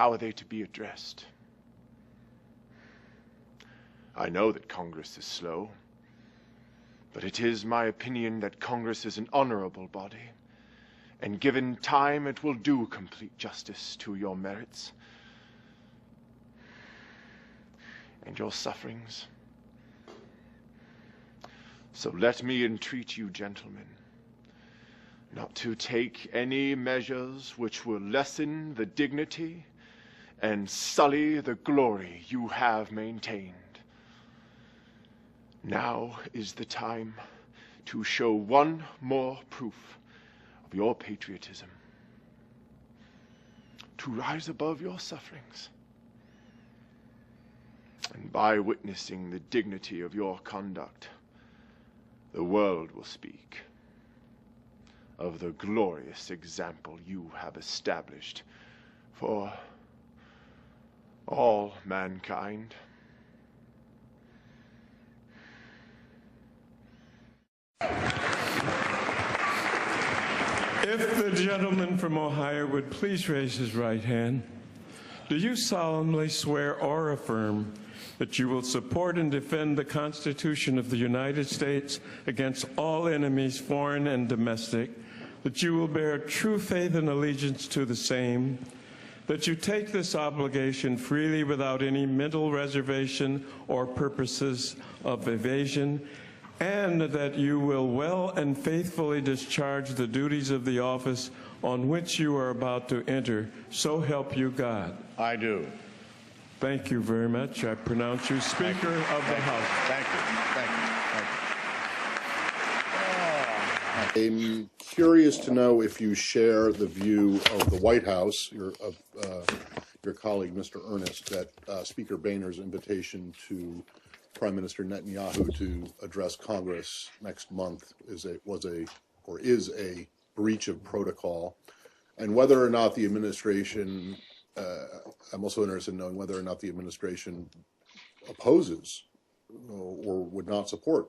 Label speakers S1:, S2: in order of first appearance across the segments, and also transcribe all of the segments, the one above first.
S1: how are they to be addressed? I know that Congress is slow, but it is my opinion that Congress is an honorable body, and given time it will do complete justice to your merits and your sufferings. So let me entreat you, gentlemen, not to take any measures which will lessen the dignity and sully the glory you have maintained. Now is the time to show one more proof of your patriotism, to rise above your sufferings, and by witnessing the dignity of your conduct, the world will speak of the glorious example you have established for all mankind.
S2: If the gentleman from Ohio would please raise his right hand. Do you solemnly swear or affirm that you will support and defend the Constitution of the United States against all enemies, foreign and domestic, that you will bear true faith and allegiance to the same, that you take this obligation freely without any mental reservation or purposes of evasion, and that you will well and faithfully discharge the duties of the office on which you are about to enter, so help you God?
S3: I do.
S2: Thank you very much. I pronounce you Speaker of the House.
S3: Thank you.
S4: I'm curious to know if you share the view of the White House, your colleague, Mr. Ernest, that Speaker Boehner's invitation to Prime Minister Netanyahu to address Congress next month is a breach of protocol, and whether or not the administration, I'm also interested in knowing whether or not the administration opposes or would not support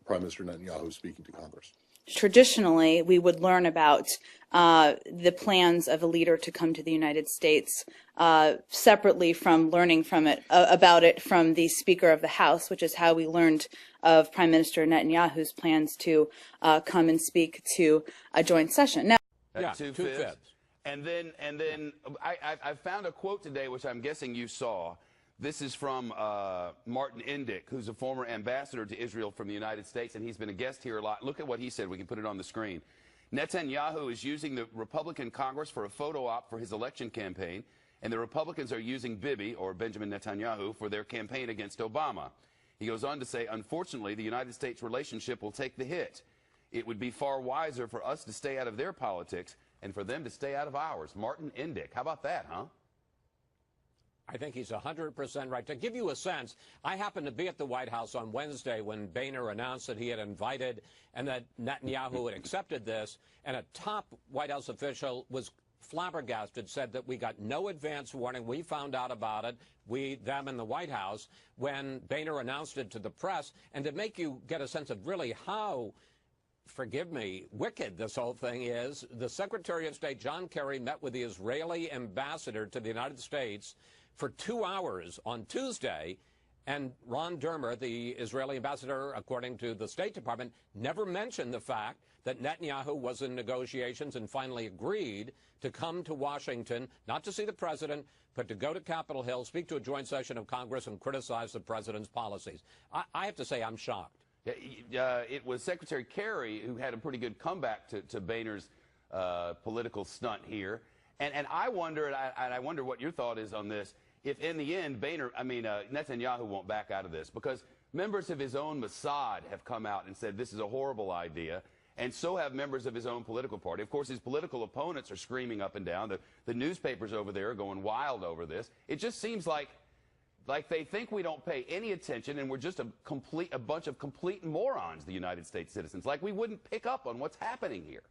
S4: Prime Minister Netanyahu speaking to Congress.
S5: Traditionally, we would learn about the plans of a leader to come to the United States separately from learning about it from the Speaker of the House, which is how we learned of Prime Minister Netanyahu's plans to come and speak to a joint session. Now,
S6: yeah, two-fifths. And then I found a quote today, which I'm guessing you saw. This is from Martin Indyk, who's a former ambassador to Israel from the United States, and he's been a guest here a lot. Look at what he said. We can put it on the screen. Netanyahu is using the Republican Congress for a photo op for his election campaign, and the Republicans are using Bibi, or Benjamin Netanyahu, for their campaign against Obama. He goes on to say, unfortunately, the United States relationship will take the hit. It would be far wiser for us to stay out of their politics and for them to stay out of ours. Martin Indyk. How about that, huh?
S7: I think he's 100% right. To give you a sense, I happened to be at the White House on Wednesday when Boehner announced that he had invited and that Netanyahu had accepted this, and a top White House official was flabbergasted, said that we got no advance warning. We found out about it, them in the White House, when Boehner announced it to the press. And to make you get a sense of really how, forgive me, wicked this whole thing is, the Secretary of State, John Kerry, met with the Israeli ambassador to the United States for 2 hours on Tuesday, and Ron Dermer, the Israeli ambassador, according to the State Department, never mentioned the fact that Netanyahu was in negotiations and finally agreed to come to Washington, not to see the president, but to go to Capitol Hill, speak to a joint session of Congress, and criticize the president's policies. I have to say I'm shocked.
S6: It was Secretary Kerry who had a pretty good comeback to Boehner's political stunt here. And I wonder what your thought is on this. If in the end, Netanyahu won't back out of this, because members of his own Mossad have come out and said this is a horrible idea, and so have members of his own political party. Of course, his political opponents are screaming up and down. The newspapers over there are going wild over this. It just seems like they think we don't pay any attention, and we're just a bunch of complete morons, the United States citizens, like we wouldn't pick up on what's happening here.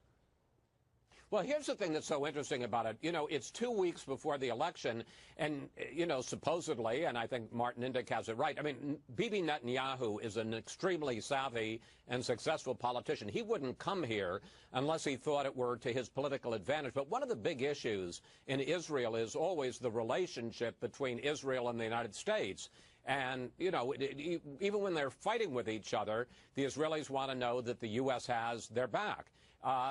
S7: Well, here's the thing that's so interesting about it. You know, it's 2 weeks before the election, and, you know, supposedly, and I think Martin Indyk has it right, I mean, Bibi Netanyahu is an extremely savvy and successful politician. He wouldn't come here unless he thought it were to his political advantage. But one of the big issues in Israel is always the relationship between Israel and the United States. And, you know, even when they're fighting with each other, the Israelis want to know that the U.S. has their back.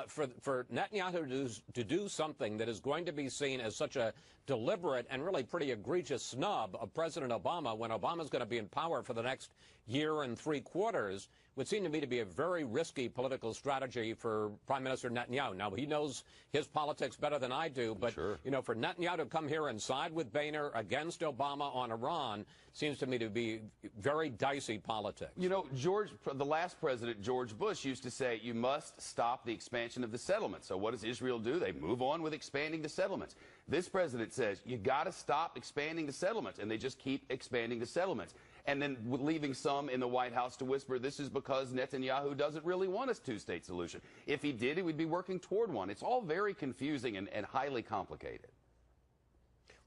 S7: For Netanyahu to do something that is going to be seen as such a deliberate and really pretty egregious snub of President Obama when Obama's going to be in power for the next year and 3 quarters would seem to me to be a very risky political strategy for Prime Minister Netanyahu. Now, he knows his politics better than I do, but, you know, for Netanyahu to come here and side with Boehner against Obama on Iran seems to me to be very dicey politics.
S6: You know, the last president, George Bush, used to say, you must stop the expansion of the settlements. So what does Israel do? They move on with expanding the settlements. This president says, you got to stop expanding the settlements, and they just keep expanding the settlements. And then leaving some in the White House to whisper, this is because Netanyahu doesn't really want a two-state solution. If he did, he would be working toward one. It's all very confusing and highly complicated.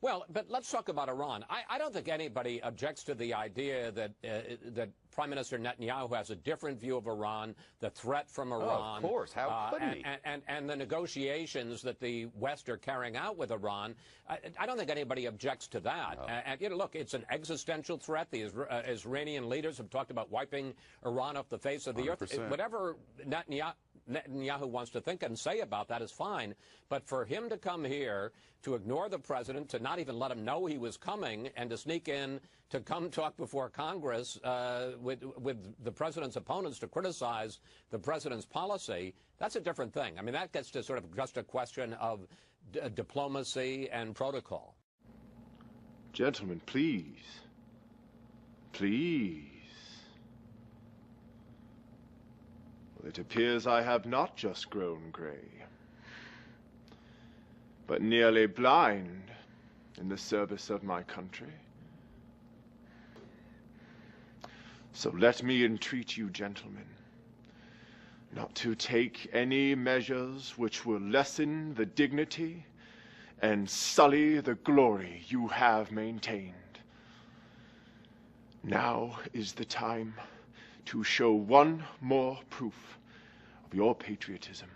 S7: Well, but let's talk about Iran. I don't think anybody objects to the idea that that Prime Minister Netanyahu has a different view of Iran, the threat from Iran.
S6: Oh, of course. How couldn't he?
S7: And the negotiations that the West are carrying out with Iran. I don't think anybody objects to that.
S6: No.
S7: And, you know, look, it's an existential threat. The Iranian leaders have talked about wiping Iran off the face of the
S6: 100%.
S7: earth. Whatever Netanyahu wants to think and say about that is fine. But for him to come here, to ignore the president, to not even let him know he was coming, and to sneak in to come talk before Congress with the president's opponents to criticize the president's policy, that's a different thing. I mean, that gets to sort of just a question of diplomacy and protocol.
S1: Gentlemen, please. Please. Well, it appears I have not just grown gray, but nearly blind in the service of my country. So let me entreat you, gentlemen, not to take any measures which will lessen the dignity and sully the glory you have maintained. Now is the time to show one more proof of your patriotism.